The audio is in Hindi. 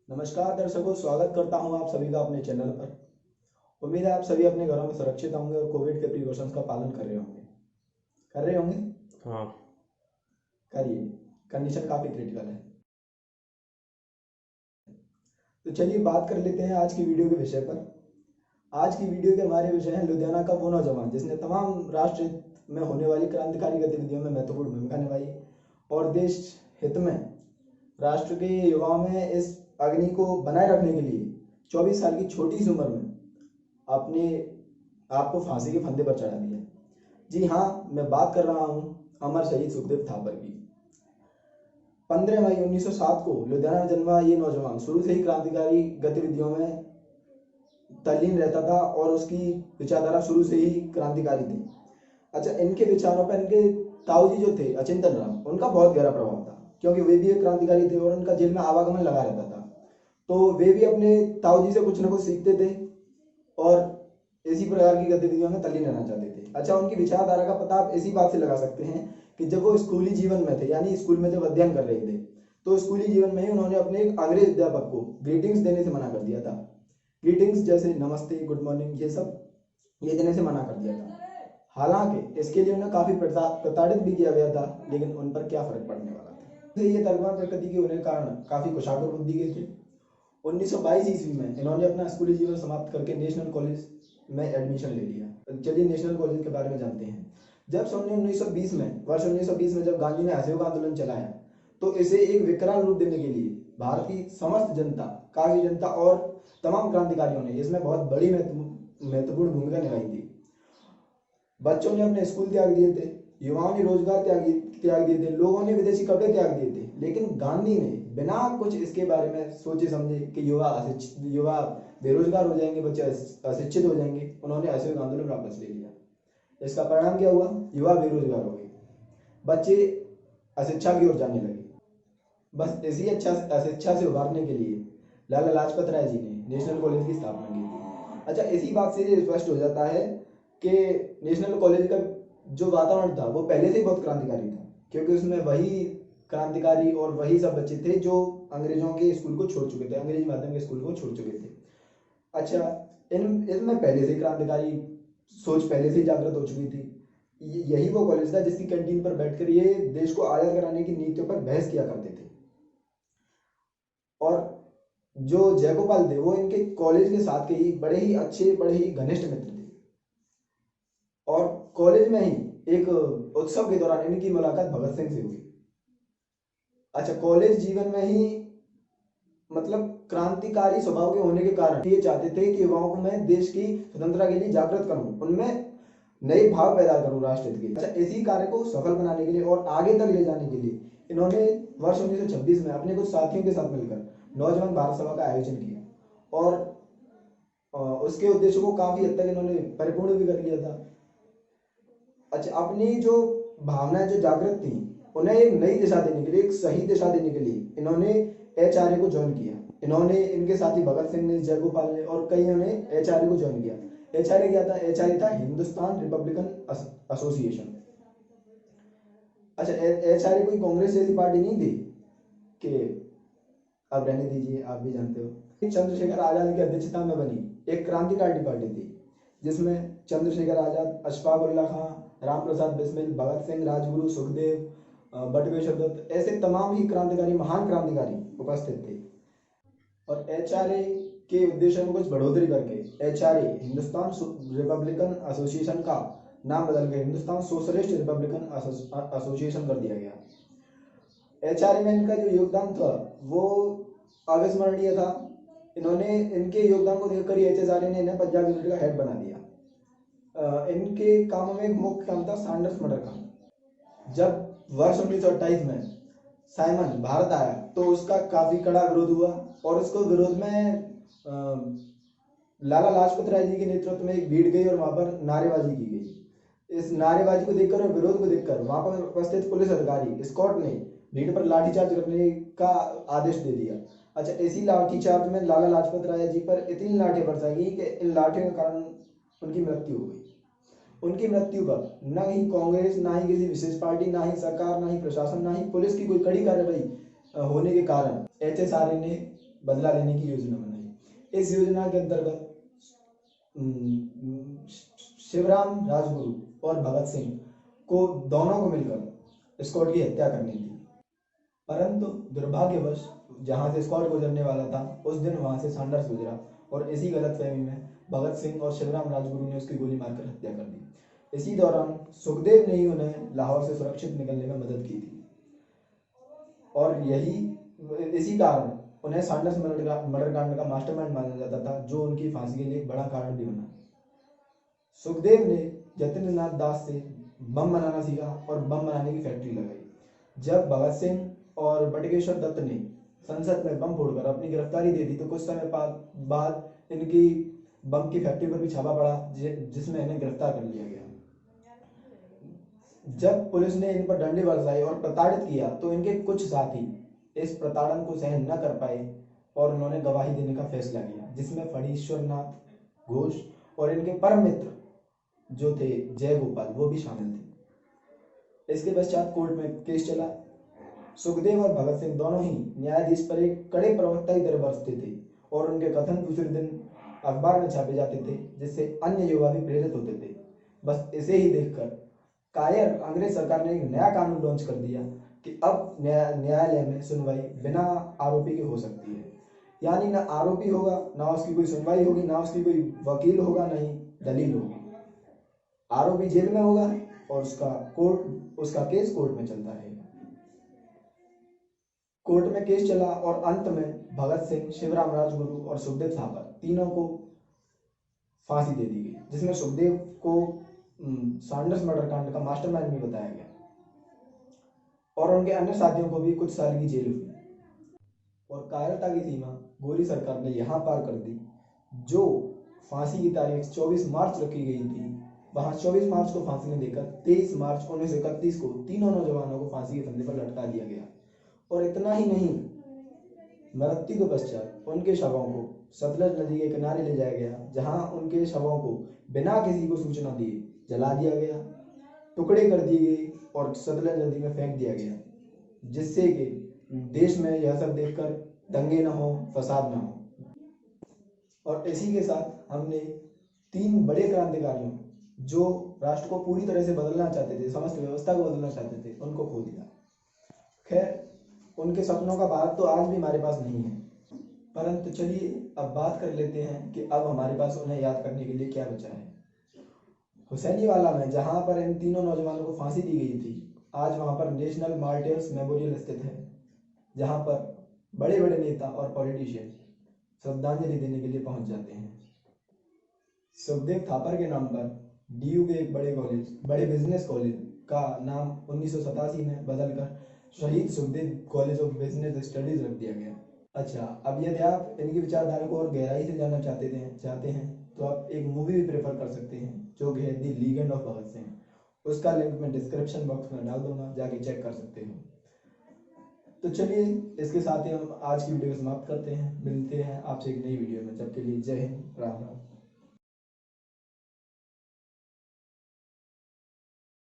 नमस्कार दर्शकों, स्वागत करता हूं आप सभी का अपने चैनल पर। उम्मीद है आप सभी अपने घरों में सुरक्षित होंगे और कोविड के प्रिकॉशंस का पालन कर रहे होंगे। हाँ। करिए, कंडीशन काफ़ी क्रिटिकल है। तो चलिए बात कर लेते हैं आज की वीडियो के विषय पर। आज की वीडियो के हमारे विषय हैं लुधियाना का वो नौजवान जिसने तमाम राष्ट्र हित में होने वाली क्रांतिकारी गतिविधियों में महत्वपूर्ण भूमिका निभाई और देश हित में राष्ट्र के युवाओं में इस अग्नि को बनाए रखने के लिए 24 साल की छोटी सी उम्र में अपने आप को फांसी के फंदे पर चढ़ा दिया। जी हाँ, मैं बात कर रहा हूँ अमर शहीद सुखदेव थापर की। 15 मई 1907 को लुधियाना में जन्मा ये नौजवान शुरू से ही क्रांतिकारी गतिविधियों में तल्लीन रहता था और उसकी विचारधारा शुरू से ही क्रांतिकारी थी। अच्छा, इनके विचारों पर इनके ताऊजी जो थे अचिंतन राम, उनका बहुत गहरा प्रभाव था क्योंकि वे भी एक क्रांतिकारी थे और उनका जेल में आवागमन लगा रहता था। तो वे भी अपने ताऊजी से कुछ ना कुछ सीखते थे और इसी प्रकार की गतिविधियों में तल्लीन रहना चाहते थे। अच्छा, उनकी विचारधारा का पता आप इसी बात से लगा सकते हैं कि जब वो स्कूली जीवन में थे, यानी स्कूल में जब अध्ययन कर रहे थे, तो स्कूली जीवन में ही उन्होंने अपने एक अंग्रेज अध्यापक को ग्रीटिंग्स देने से मना कर दिया था। ग्रीटिंग्स जैसे नमस्ते, गुड मॉर्निंग, ये देने से मना कर दिया था। हालांकि इसके लिए उन्हें काफी प्रताड़ित भी किया गया था, लेकिन उन पर क्या फर्क पड़ने वाला था। ये तर्कमान प्रकृति के होने के कारण काफी कुशाग्र बुद्धि के थे। 1922 ईस्वी में इन्होंने अपना स्कूली जीवन समाप्त करके नेशनल कॉलेज में एडमिशन ले लिया। चलिए नेशनल कॉलेज के बारे में जानते हैं। जब सन 1920 में जब गांधी ने असहयोग आंदोलन चलाया, तो इसे एक विकराल रूप देने के लिए भारतीय समस्त जनता, काफी जनता और तमाम क्रांतिकारियों ने इसमें बहुत बड़ी महत्वपूर्ण भूमिका निभाई थी। बच्चों ने अपने स्कूल त्याग दिए थे, युवाओं ने रोजगार त्याग दिए थे, लोगों ने विदेशी कपड़े त्याग दिए थे, लेकिन गांधी ने बिना कुछ इसके बारे में सोचे समझे कि युवा बेरोजगार हो जाएंगे, बच्चे अशिक्षित हो जाएंगे, उन्होंने असहयोग आंदोलन वापस ले लिया। इसका परिणाम क्या हुआ? युवा बेरोजगार हो गए, बच्चे अशिक्षा की ओर जाने लगे। बस इसी अशिक्षा से उभारने के लिए लाला लाजपत राय जी ने नेशनल कॉलेज की स्थापना की थी। अच्छा, इसी बात से ये स्पष्ट हो जाता है कि नेशनल कॉलेज का जो वातावरण था वो पहले से ही बहुत क्रांतिकारी था, क्योंकि उसमें वही क्रांतिकारी और वही सब बच्चे थे जो अंग्रेजों के स्कूल को छोड़ चुके थे, अंग्रेजी माध्यम के स्कूल को छोड़ चुके थे। अच्छा, इनमें पहले से क्रांतिकारी सोच पहले से ही जागृत हो चुकी थी। यही वो कॉलेज था जिसकी कैंटीन पर बैठकर ये देश को आजाद कराने की नीतियों पर बहस किया करते थे। और जो जयगोपाल थे वो इनके कॉलेज के साथ के ही बड़े ही अच्छे, बड़े ही घनिष्ठ मित्र थे। और कॉलेज में ही एक उत्सव के दौरान इनकी मुलाकात भगत सिंह से हुई। अच्छा, कॉलेज जीवन में ही मतलब क्रांतिकारी स्वभाव के होने के कारण ये चाहते थे कि युवाओं को मैं देश की स्वतंत्रता के लिए जागृत करूं, उनमें नए भाव पैदा करूं राष्ट्र हित के। अच्छा, इसी कार्य को सफल बनाने के लिए और आगे तक ले जाने के लिए इन्होंने वर्ष 1926 में अपने कुछ साथियों के साथ मिलकर नौजवान भारत सभा का आयोजन किया और उसके उद्देश्य को काफी हद तक इन्होंने परिपूर्ण भी कर लिया था। अच्छा, अपनी जो भावनाएं जो जागृत थी उन्हें एक नई दिशा देने के लिए, एक सही दिशा देने के लिए इन्होंने एचआरए को ज्वाइन किया। इन्होंने, इनके साथी भगत सिंह ने, जयगोपाल ने और कईयों ने एचआरए को ज्वाइन किया। एचआरए क्या था? एचआरए था हिंदुस्तान रिपब्लिकन एसोसिएशन। अच्छा, एचआरए कोई कांग्रेस जैसी पार्टी नहीं थी कि अब रहने दीजिए, आप भी जानते हो। चंद्रशेखर आजाद की अध्यक्षता में बनी एक क्रांतिकारी पार्टी थी जिसमें चंद्रशेखर आजाद, अशफाक उल्लाह खां, राम प्रसाद बिस्मिल, भगत सिंह, राजगुरु, सुखदेव, बटुकेश्वर दत्त, ऐसे तमाम ही क्रांतिकारी, महान क्रांतिकारी उपस्थित थे। और एचआरए के उद्देश्य में कुछ बढ़ोतरी करके एचआरए, हिंदुस्तान रिपब्लिकन एसोसिएशन का नाम बदल के हिंदुस्तान सोशलिस्ट रिपब्लिकन एसोसिएशन कर दिया गया। एचआरए में इनका जो योगदान था वो अविस्मरणीय था। इन्होंने, इनके योगदान को देखकर एचआरए ने इन्हें पंजाब यूनिट का हेड बना दिया। इनके कामों में एक मुख्य काम था सैंडर्स मर्डर का। जब वर्ष 1928 में साइमन भारत आया तो उसका काफी कड़ा विरोध हुआ और उसको विरोध में लाला लाजपत राय जी के नेतृत्व में एक भीड़ गई और वहां पर नारेबाजी की गई। इस नारेबाजी को देखकर और विरोध को देखकर वहां पर उपस्थित पुलिस अधिकारी स्कॉट ने भीड़ पर लाठीचार्ज करने का आदेश दे दिया। अच्छा, इसी लाठीचार्ज में लाला लाजपत राय जी पर इतनी लाठी बरसाई गई कि इन लाठियों के कारण उनकी मृत्यु हो गई। उनकी मृत्यु पर न ही कांग्रेस, ना ही किसी विशेष पार्टी, ना ही सरकार, ना ही प्रशासन, ना ही पुलिस की कोई कड़ी कार्रवाई होने के कारण एचएसआरए ने बदला लेने की योजना बनाई। इस योजना के अंतर्गत शिवराम राजगुरु और भगत सिंह को दोनों को मिलकर स्कॉट की हत्या करनी थी, परंतु दुर्भाग्यवश जहां से स्कॉट गुजरने वाला था उस दिन वहां से सैंडर्स गुजरा और इसी गलतफहमी में भगत सिंह और शिवराम राजगुरु ने उसकी गोली मारकर हत्या कर दी। इसी दौरान सुखदेव ने ही उन्हें लाहौर से सुरक्षित निकलने में मदद की थी और इसी कारण उन्हें सैंडर्स मर्डर कांड का मास्टरमाइंड माना जाता था, जो उनकी फांसी के लिए एक बड़ा कारण भी बना। सुखदेव ने जतिन्द्रनाथ दास से बम बनाना सीखा और बम बनाने की फैक्ट्री लगाई। जब भगत सिंह और बटुकेश्वर दत्त ने संसद में बम फोड़कर अपनी गिरफ्तारी दे दी तो कुछ समय बाद इनकी बम की फैक्ट्री पर भी छापा पड़ा, जिसमें इन्हें गिरफ्तार कर लिया गया। जब पुलिस ने इन पर डंडे बरसाए और प्रताड़ित किया तो इनके कुछ साथी इस प्रताड़न को सहन न कर पाए और उन्होंने गवाही देने का फैसला किया, जिसमें फणीश्वरनाथ घोष और इनके परम मित्र जो थे जय गोपाल वो भी शामिल थे। इसके पश्चात कोर्ट में केस चला। सुखदेव और भगत सिंह दोनों ही न्यायाधीश पर एक कड़े प्रवक्ता की तरह बरसते थे और उनके कथन दूसरे दिन अखबार में छापे जाते थे, जिससे अन्य युवा भी प्रेरित होते थे। बस इसे ही देखकर कायर अंग्रेज सरकार ने एक नया कानून लॉन्च कर दिया कि अब न्यायालय में सुनवाई बिना आरोपी के हो सकती है, यानी ना आरोपी होगा, ना उसकी कोई सुनवाई होगी, ना उसकी कोई वकील होगा, ना ही दलील होगी। आरोपी जेल में होगा और उसका केस कोर्ट में चलता रहेगा। कोर्ट में केस चला और अंत में भगत सिंह, शिवराम राजगुरु और सुखदेव थापर तीनों को फांसी दे दी गई, जिसमें सुखदेव को सैंडर्स मर्डर कांड का मास्टरमाइंड भी बताया गया और उनके अन्य साथियों को भी कुछ साल की जेल हुई। और कायरता की सीमा गोरी सरकार ने यहाँ पार कर दी। जो फांसी की तारीख 24 मार्च रखी गई थी, वहां 24 मार्च को फांसी में देकर 23 मार्च 1931 को तीनों नौजवानों को फांसी के फंदे पर लटका दिया गया। और इतना ही नहीं, मृत्यु के पश्चात उनके शवों को सतलज नदी के किनारे ले जाया गया, जहां उनके शवों को बिना किसी को सूचना दिए जला दिया गया, टुकड़े कर दिए गए और सतलज नदी में फेंक दिया गया, जिससे कि देश में यह सब देखकर दंगे न हो, फसाद न हो। और इसी के साथ हमने 3 बड़े क्रांतिकारियों जो राष्ट्र को पूरी तरह से बदलना चाहते थे, समस्त व्यवस्था को बदलना चाहते थे, उनको खो दिया। खैर, उनके सपनों का भारत तो आज भी हमारे पास नहीं है, परंतु चलिए अब बात कर लेते हैं कि अब हमारे पास उन्हें याद करने के लिए क्या बचा है। हुसैनीवाला में जहां पर इन तीनों नौजवानों को फांसी दी गई थी, आज वहां पर नेशनल मार्टियर्स मेमोरियल स्थित है, जहां पर बड़े बड़े नेता और पॉलिटिशियन श्रद्धांजलि देने के लिए पहुंच जाते हैं। सुखदेव थापर के नाम पर डीयू के एक बड़े बिजनेस कॉलेज का नाम 1987 में बदलकर शहीद Sukhdev college of business studies रख दिया गया। अच्छा, अब यदि आप इनकी विचारधारा को और गहराई से जानना चाहते हैं तो आप एक मूवी भी प्रेफर कर सकते हैं, जो कि है the legend of Bhagat Singh. उसका लिंक मैं डिस्क्रिप्शन बॉक्स में डाल दूंगा, जाके चेक कर सकते हो। तो चलिए, इसके साथ ही हम आज की वीडियो को समाप्त करते हैं। मिलते हैं आपसे एक नई वीडियो में, जब के लिए जय हिंद, राम राम।